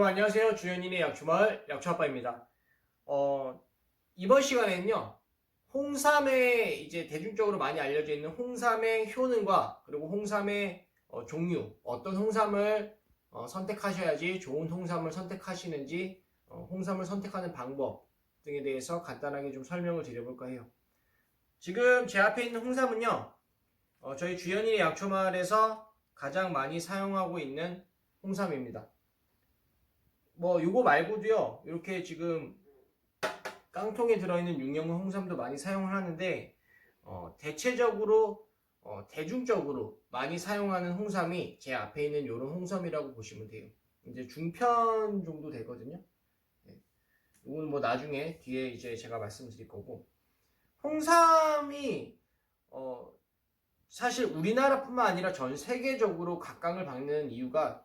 여러분 안녕하세요. 주현인의 약초마을 약초아빠입니다. 이번 시간에는요, 홍삼의 이제 대중적으로 많이 알려져 있는 홍삼의 효능과 그리고 홍삼의 종류, 어떤 홍삼을 선택하셔야지 좋은 홍삼을 선택하시는지, 홍삼을 선택하는 방법 등에 대해서 간단하게 좀 설명을 드려볼까 해요. 지금 제 앞에 있는 홍삼은요, 저희 주현인의 약초마을에서 가장 많이 사용하고 있는 홍삼입니다. 뭐 요거 말고도요, 이렇게 지금 깡통에 들어있는 육령은 홍삼도 많이 사용을 하는데, 대체적으로 대중적으로 많이 사용하는 홍삼이 제 앞에 있는 요런 홍삼이라고 보시면 돼요. 이제 중편 정도 되거든요. 이건 뭐 나중에 뒤에 이제 제가 말씀드릴 거고, 홍삼이 사실 우리나라뿐만 아니라 전 세계적으로 각광을 받는 이유가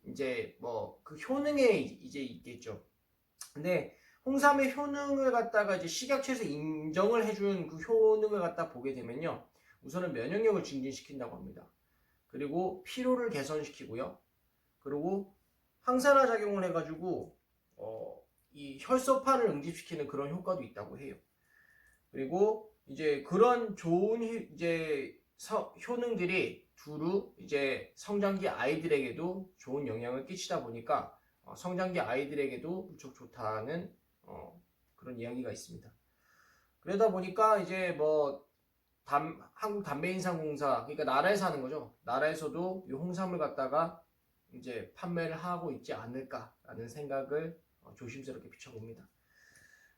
이제 뭐 그 효능에 이제 있겠죠. 근데 홍삼의 효능을 갖다가 이제 식약처에서 인정을 해준 그 효능을 갖다 보게 되면요, 우선은 면역력을 증진시킨다고 합니다. 그리고 피로를 개선시키고요. 그리고 항산화 작용을 해가지고 이 혈소판을 응집시키는 그런 효과도 있다고 해요. 그리고 이제 그런 좋은 이제 효능들이 두루 이제 성장기 아이들에게도 좋은 영향을 끼치다 보니까 성장기 아이들에게도 무척 좋다는 그런 이야기가 있습니다. 그러다 보니까 이제 뭐 한국담배인상공사, 그러니까 나라에서 하는 거죠. 나라에서도 이 홍삼을 갖다가 이제 판매를 하고 있지 않을까라는 생각을 조심스럽게 비춰봅니다.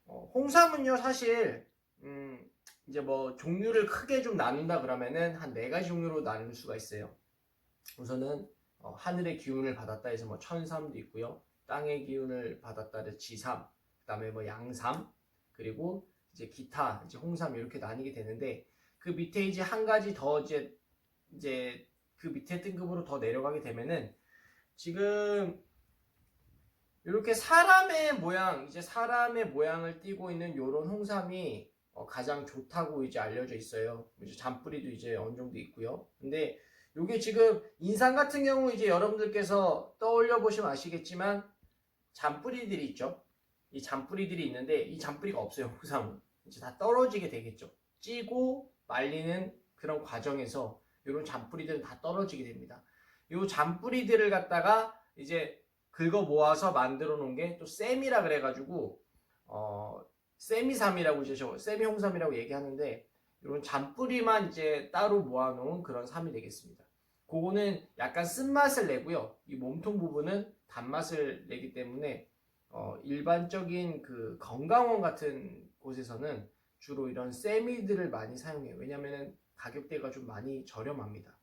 홍삼은요, 사실 이제 뭐 종류를 크게 좀 나눈다 그러면은 한 4가지 종류로 나눌 수가 있어요. 우선은 하늘의 기운을 받았다 해서 뭐 천삼도 있고요. 땅의 기운을 받았다 해서 지삼, 그다음에 뭐 양삼, 그리고 이제 기타, 이제 홍삼 이렇게 나뉘게 되는데, 그 밑에 이제 한 가지 더 이제 그 밑에 등급으로 더 내려가게 되면은, 지금 이렇게 사람의 모양, 이제 사람의 모양을 띠고 있는 요런 홍삼이 가장 좋다고 이제 알려져 있어요. 이제 잔뿌리도 이제 어느 정도 있고요. 근데 요게 지금 인삼 같은 경우 이제 여러분들께서 떠올려 보시면 아시겠지만 잔뿌리들이 있죠. 이 잔뿌리들이 있는데 이 잔뿌리가 없어요. 홍삼은 이제 다 떨어지게 되겠죠. 찌고 말리는 그런 과정에서 이런 잔뿌리들은 다 떨어지게 됩니다. 요 잔뿌리들을 갖다가 이제 긁어 모아서 만들어 놓은 게 또 쌤이라 그래가지고 세미삼이라고 이제 세미홍삼이라고 얘기하는데, 이런 잔뿌리만 이제 따로 모아놓은 그런 삼이 되겠습니다. 그거는 약간 쓴맛을 내고요. 이 몸통 부분은 단맛을 내기 때문에 일반적인 그 건강원 같은 곳에서는 주로 이런 세미들을 많이 사용해요. 왜냐면은 가격대가 좀 많이 저렴합니다.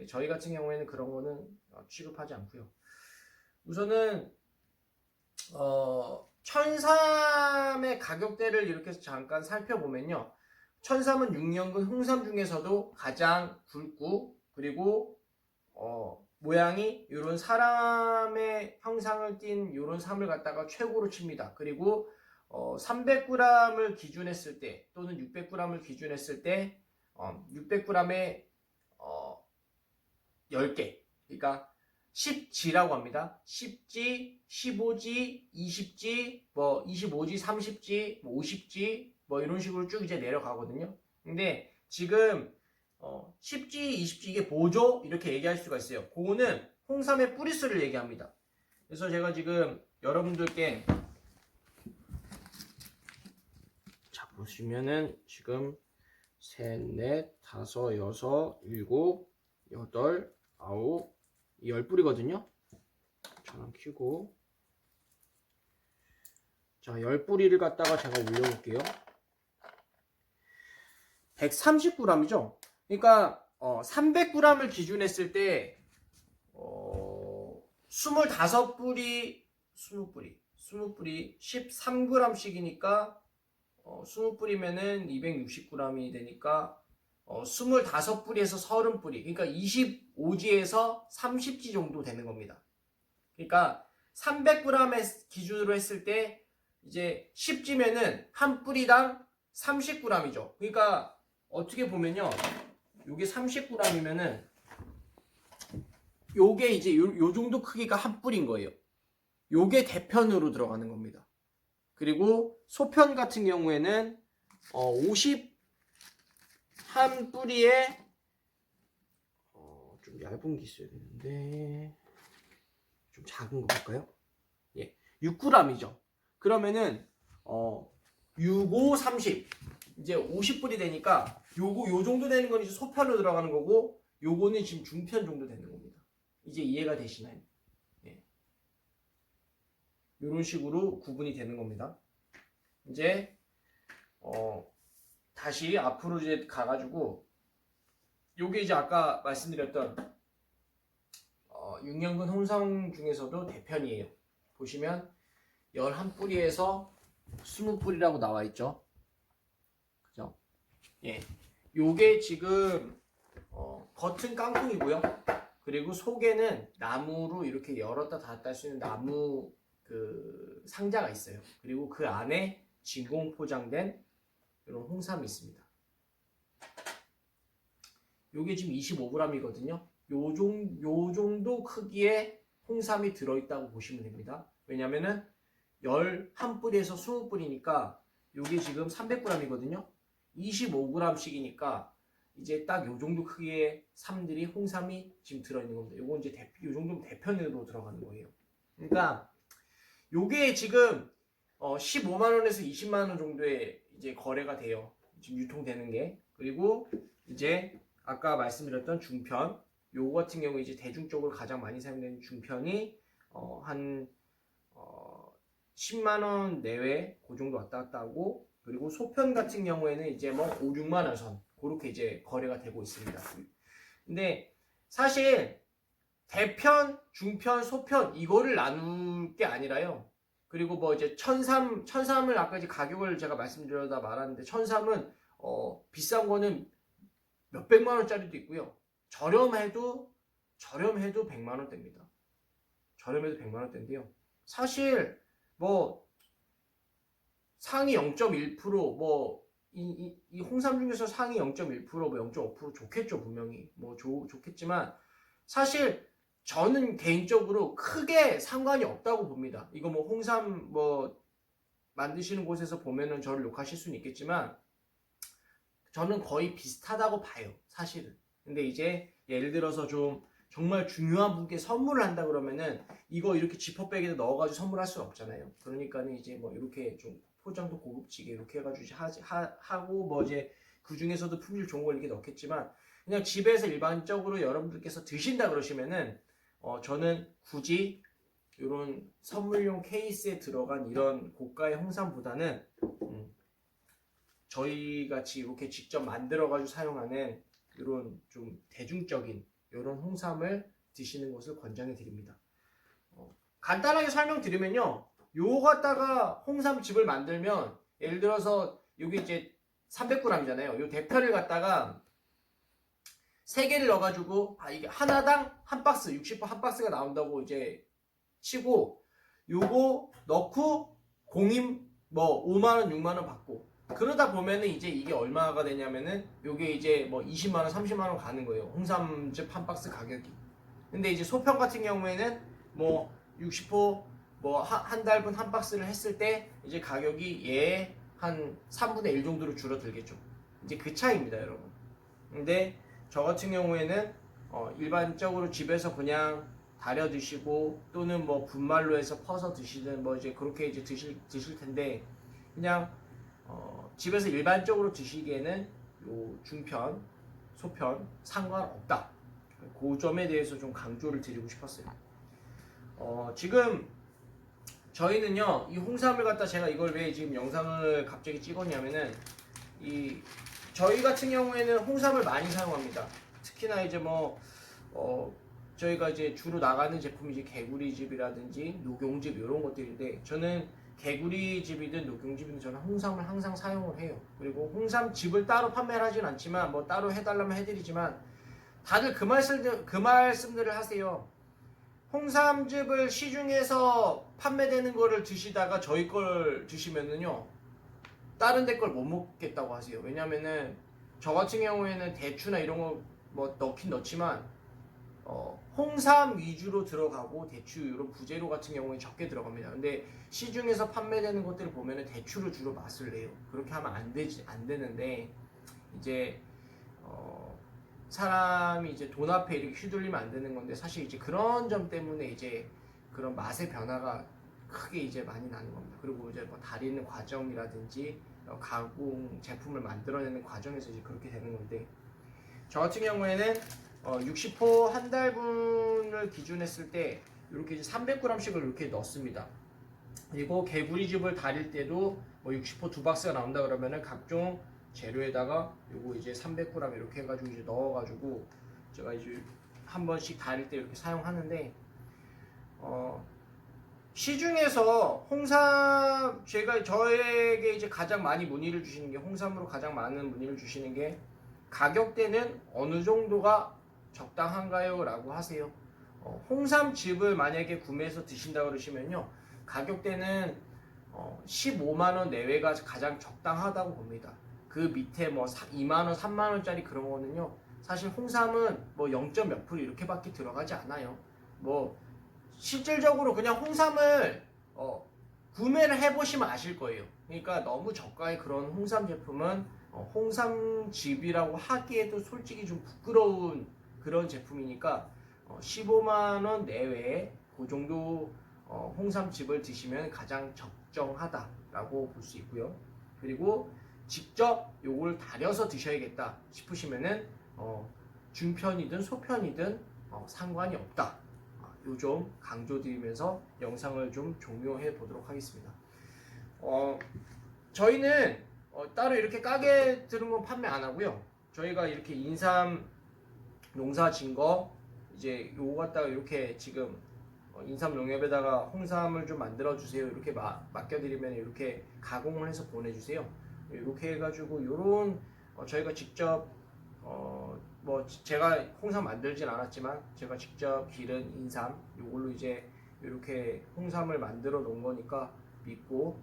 저희 같은 경우에는 그런 거는 취급하지 않고요. 우선은 천삼의 가격대를 이렇게 잠깐 살펴보면요, 천삼은 육년근 홍삼 중에서도 가장 굵고, 그리고 모양이 이런 사람의 형상을 띈 이런 삼을 갖다가 최고로 칩니다. 그리고 300g을 기준했을 때 또는 600g을 기준했을 때 600g에 10개, 그러니까 10지라고 합니다. 10지, 15지, 20지, 뭐 25지, 30지, 뭐 50지, 뭐 이런 식으로 쭉 이제 내려가거든요. 근데 지금 10지, 20지 이게 뭐죠? 이렇게 얘기할 수가 있어요. 그거는 홍삼의 뿌리수를 얘기합니다. 그래서 제가 지금 여러분들께 자 보시면은 지금 셋, 넷, 다섯, 여섯, 일곱, 여덟, 아홉, 10뿌리거든요. 전원 켜고, 자 10뿌리를 갖다가 제가 올려볼게요. 130g이죠. 그러니까 300g을 기준했을 때 25뿌리 20뿌리 13g씩이니까 20뿌리면은 260g이 되니까 25뿌리에서 30뿌리, 그러니까 25지에서 30지 정도 되는 겁니다. 그러니까 300g의 기준으로 했을 때 이제 10지면은 한 뿌리당 30g이죠. 그러니까 어떻게 보면요, 요게 30g이면은 요게 이제 요 정도 크기가 한 뿌리인 거예요. 요게 대편으로 들어가는 겁니다. 그리고 소편 같은 경우에는 50 한 뿌리에 좀 얇은 게 있어야 되는데 좀 작은 거 볼까요? 예, 6g이죠. 그러면은 65, 30 이제 50뿌리 되니까 요 정도 되는 건 이제 소편으로 들어가는 거고 요거는 지금 중편 정도 되는 겁니다. 이제 이해가 되시나요? 예. 이런 식으로 구분이 되는 겁니다. 이제 다시 앞으로 이제 가가지고 요게 이제 아까 말씀드렸던 6년근 홍삼 중에서도 대편이에요. 보시면 11뿌리에서 20뿌리라고 나와 있죠. 그죠? 예. 요게 지금 겉은 깡통이고요. 그리고 속에는 나무로 이렇게 열었다 닫았다 할 수 있는 나무 그 상자가 있어요. 그리고 그 안에 진공 포장된 이런 홍삼이 있습니다. 요게 지금 25g이거든요. 요 정도 크기의 홍삼이 들어있다고 보시면 됩니다. 왜냐면은 11뿌리에서 20뿌리니까 요게 지금 300g이거든요. 25g씩이니까 이제 딱 요 정도 크기의 삼들이 홍삼이 지금 들어있는 겁니다. 요거 이제 요 정도면 대편으로 들어가는 거예요. 그러니까 요게 지금 15만원에서 20만원 정도의 이제 거래가 돼요. 지금 유통되는 게. 그리고 이제 아까 말씀드렸던 중편, 요거 같은 경우 이제 대중적으로 가장 많이 사용되는 중편이 한 10만원 내외 그 정도 왔다 갔다 하고, 그리고 소편 같은 경우에는 이제 뭐 5, 6만원 선 그렇게 이제 거래가 되고 있습니다. 근데 사실 대편, 중편, 소편 이거를 나눌 게 아니라요. 그리고 뭐 이제 천삼을 아까 이제 가격을 제가 말씀드려다 말았는데, 천삼은 비싼 거는 몇백만 원짜리도 있고요. 저렴해도 100만 원대입니다. 저렴해도 100만 원대인데요. 사실 뭐 상위 0.1% 뭐 이 홍삼 중에서 상위 0.1% 뭐 0.5% 좋겠죠. 분명히 뭐 좋겠지만 사실 저는 개인적으로 크게 상관이 없다고 봅니다. 이거 뭐 홍삼 뭐 만드시는 곳에서 보면은 저를 욕하실 수는 있겠지만 저는 거의 비슷하다고 봐요. 사실은. 근데 이제 예를 들어서 좀 정말 중요한 분께 선물을 한다 그러면은 이거 이렇게 지퍼백에 넣어가지고 선물할 수는 없잖아요. 그러니까는 이제 뭐 이렇게 좀 포장도 고급지게 이렇게 해가지고 하고 뭐 이제 그 중에서도 품질 좋은 걸 이렇게 넣겠지만, 그냥 집에서 일반적으로 여러분들께서 드신다 그러시면은 저는 굳이 이런 선물용 케이스에 들어간 이런 고가의 홍삼보다는 저희 같이 이렇게 직접 만들어가지고 사용하는 이런 좀 대중적인 이런 홍삼을 드시는 것을 권장해 드립니다. 간단하게 설명드리면요, 요거 갖다가 홍삼즙을 만들면 예를 들어서 여기 이제 300g이잖아요. 요 대편을 갖다가 3개를 넣어가지고 이게 하나당 한 박스 60호 한 박스가 나온다고 이제 치고, 요거 넣고 공임 뭐 5만원 6만원 받고, 그러다 보면은 이제 이게 얼마가 되냐면은 요게 이제 뭐 20만원 30만원 가는 거예요. 홍삼즙 한 박스 가격이. 근데 이제 소편 같은 경우에는 뭐 60호 뭐 한 달분 한 박스를 했을 때 이제 가격이 한 3분의 1 정도로 줄어들겠죠. 이제 그 차이입니다, 여러분. 근데 저 같은 경우에는 일반적으로 집에서 그냥 달여 드시고 또는 뭐 분말로 해서 퍼서 드시든 뭐 이제 그렇게 이제 드실 텐데, 그냥 집에서 일반적으로 드시기에는 요 중편, 소편 상관없다. 그 점에 대해서 좀 강조를 드리고 싶었어요. 지금 저희는요, 이 홍삼을 갖다 제가 이걸 왜 지금 영상을 갑자기 찍었냐면은, 저희 같은 경우에는 홍삼을 많이 사용합니다. 특히나 이제 뭐 저희가 이제 주로 나가는 제품이 이제 개구리즙이라든지 녹용즙 이런 것들인데, 저는 개구리즙이든 녹용즙이든 저는 홍삼을 항상 사용을 해요. 그리고 홍삼즙을 따로 판매를 하진 않지만 뭐 따로 해달라면 해드리지만, 다들 그 말씀들을 하세요. 홍삼즙을 시중에서 판매되는 거를 드시다가 저희 걸 드시면은요, 다른 데 걸 못 먹겠다고 하세요. 왜냐면은 저 같은 경우에는 대추나 이런 거 뭐 넣긴 넣지만 홍삼 위주로 들어가고 대추 이런 부재료 같은 경우에 적게 들어갑니다. 근데 시중에서 판매되는 것들을 보면은 대추를 주로 맛을 내요. 그렇게 하면 안 되는데 이제 사람이 이제 돈 앞에 이렇게 휘둘리면 안 되는 건데 사실 이제 그런 점 때문에 이제 그런 맛의 변화가 크게 이제 많이 나는 겁니다. 그리고 이제 뭐 다리는 과정이라든지 가공 제품을 만들어내는 과정에서 이제 그렇게 되는 건데 저 같은 경우에는 60호 한 달분을 기준했을 때 이렇게 이제 300g씩을 이렇게 넣습니다. 그리고 개구리즙을 달일 때도 뭐 60호 두 박스가 나온다 그러면은 각종 재료에다가 요거 이제 300g 이렇게 해가지고 이제 넣어가지고 제가 이제 한 번씩 달일 때 이렇게 사용하는데 시중에서 홍삼 저에게 이제 가장 많이 문의를 주시는 게 홍삼으로 가장 많은 문의를 주시는 게 가격대는 어느 정도가 적당한가요? 라고 하세요. 홍삼즙을 만약에 구매해서 드신다 그러시면요 가격대는 15만원 내외가 가장 적당하다고 봅니다. 그 밑에 뭐 2만원, 3만원짜리 그런 거는요 사실 홍삼은 뭐 0. 몇 프로 이렇게밖에 들어가지 않아요. 뭐 실질적으로 그냥 홍삼을 구매를 해보시면 아실 거예요. 그러니까 너무 저가의 그런 홍삼 제품은 홍삼즙이라고 하기에도 솔직히 좀 부끄러운 그런 제품이니까 15만원 내외에 그 정도 홍삼즙을 드시면 가장 적정하다라고 볼 수 있고요. 그리고 직접 요걸 달여서 드셔야겠다 싶으시면은 중편이든 소편이든 상관이 없다. 요 좀 강조드리면서 영상을 좀 종료해 보도록 하겠습니다. 저희는 따로 이렇게 가게 들은 건 판매 안 하고요. 저희가 이렇게 인삼 농사 진 거 이제 요거 갖다가 이렇게 지금 인삼 농협에다가 홍삼을 좀 만들어 주세요. 이렇게 맡겨드리면 이렇게 가공을 해서 보내주세요. 이렇게 해가지고 요런 저희가 직접 뭐 제가 홍삼 만들진 않았지만 제가 직접 기른 인삼 요걸로 이제 이렇게 홍삼을 만들어 놓은 거니까 믿고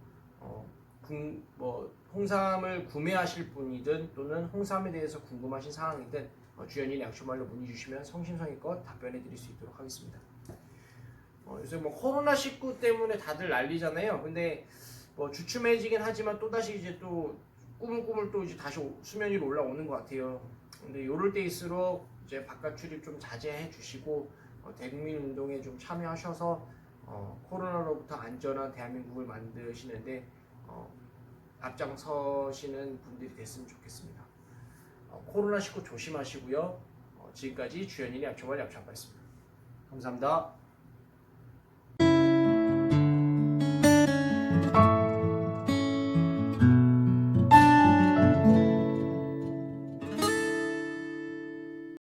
뭐 홍삼을 구매하실 분이든 또는 홍삼에 대해서 궁금하신 사항이든 주연이네 약초말로 문의 주시면 성심성의껏 답변해 드릴 수 있도록 하겠습니다. 요새 뭐 코로나19 때문에 다들 난리잖아요. 근데 뭐 주춤해지긴 하지만 또다시 이제 또 꾸물꾸물 또 이제 다시 수면 위로 올라오는 것 같아요. 근데 요럴 때일수록 이제 바깥 출입 좀 자제해 주시고 대국민 운동에 좀 참여하셔서 코로나로부터 안전한 대한민국을 만드시는데 앞장서시는 분들이 됐으면 좋겠습니다. 코로나19 조심하시고요. 지금까지 주연이네 약초말 약초아빠였습니다. 감사합니다.